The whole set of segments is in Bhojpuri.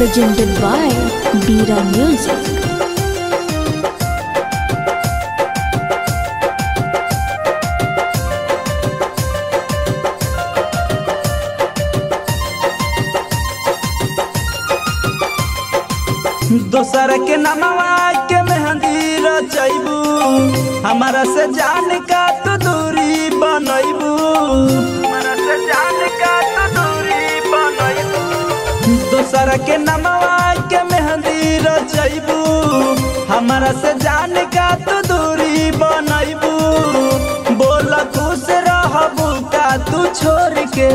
presented by Bira Music. दोसर के नमवा के मेहंदी रचैबू, हमारा से जान का तो दूरी बनैबू, हमारा से जान का तो दूरी बनैबू। दोसर के नमवा के मेहंदी रचैबू, हमारा से जान का तो दूरी बनैबू। बोल खुश रहबू का तू छोड़ के,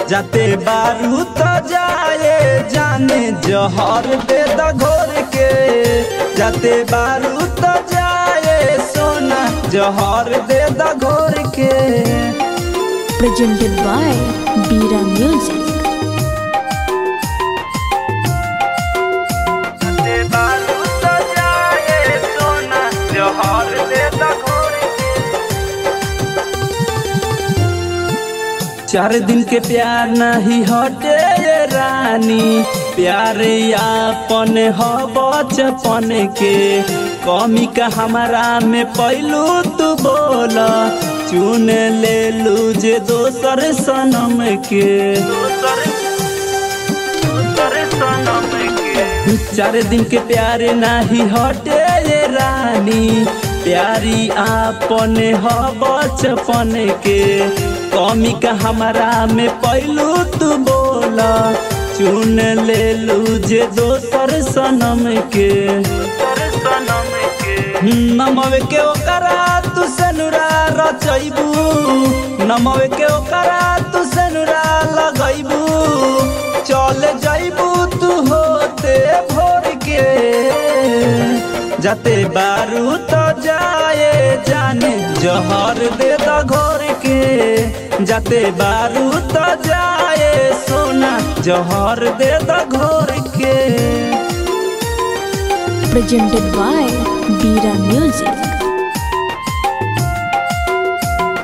जाते बारू तो जाए जाने जहर दे द घोर के। जाते बारू तो जाए सोना जहर दे द घोर के। Presented by Bira Music. जाते बारू तो जाए सोना जहर दे द घोर के। 4 दिन के प्यार नहीं हटे ये रानी, प्यार यापन हो बचपन के। कमी का हमारा में पहलू तू बोला, चुन ले लू जे दोसर सनम के। 4 दिन के प्यार नहीं हटे ये रानी, प्यारी आपन हो बचपन के। कमी का हमारा में पहलू तू बोला, चुन ले लू जे दोसर सनम के। नमवे के ओकरा तू सनुरा रचैबू, नमवे के ओकरा तू सनुरा लगैबू। चल जैबू तू होते भोर के, जाते बारू तो जाए जाने जहर दे द घोर के। जाते बारू तो जाए सोना जहर दे द घोर के। Presented by Bira Music.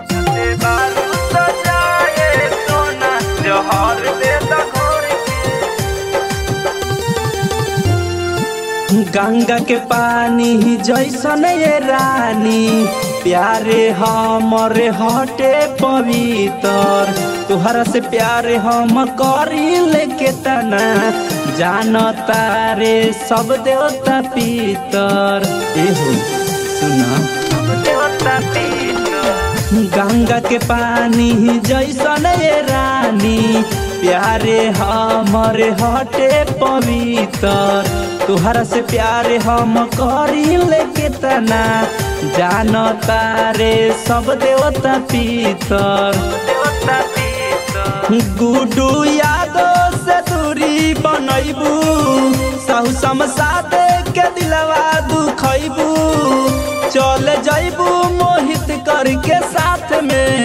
जाते बारू तो जाए सोना जहर दे द घोर के। गंगा के पानी जैसन ये रानी, प्यारे हमरे हटे पवित्र। तुहरा से प्यारे हम करी लेके तना, जानता रे सब देवता पितर। एहो सुना सब देवता पितर। गंगा के पानी जैसन ये रानी, प्यारे हमरे हटे पवित्र। तुहरा से प्यारे हम करी लेके तना, जानता रे सब देवता पितर। गुडू यादो से दूरी बनैबू, साहू समसाद के दिलवा दुखैबू। चल जैबू मोहित करके साथ में,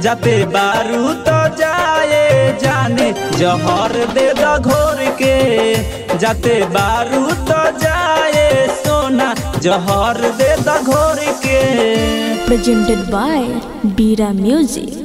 जाते बारू तो जाए जाने जहर दे द घोर के। जाते बारू तो जाए सोना जहर दे द घोर के। Presented by Bira Music.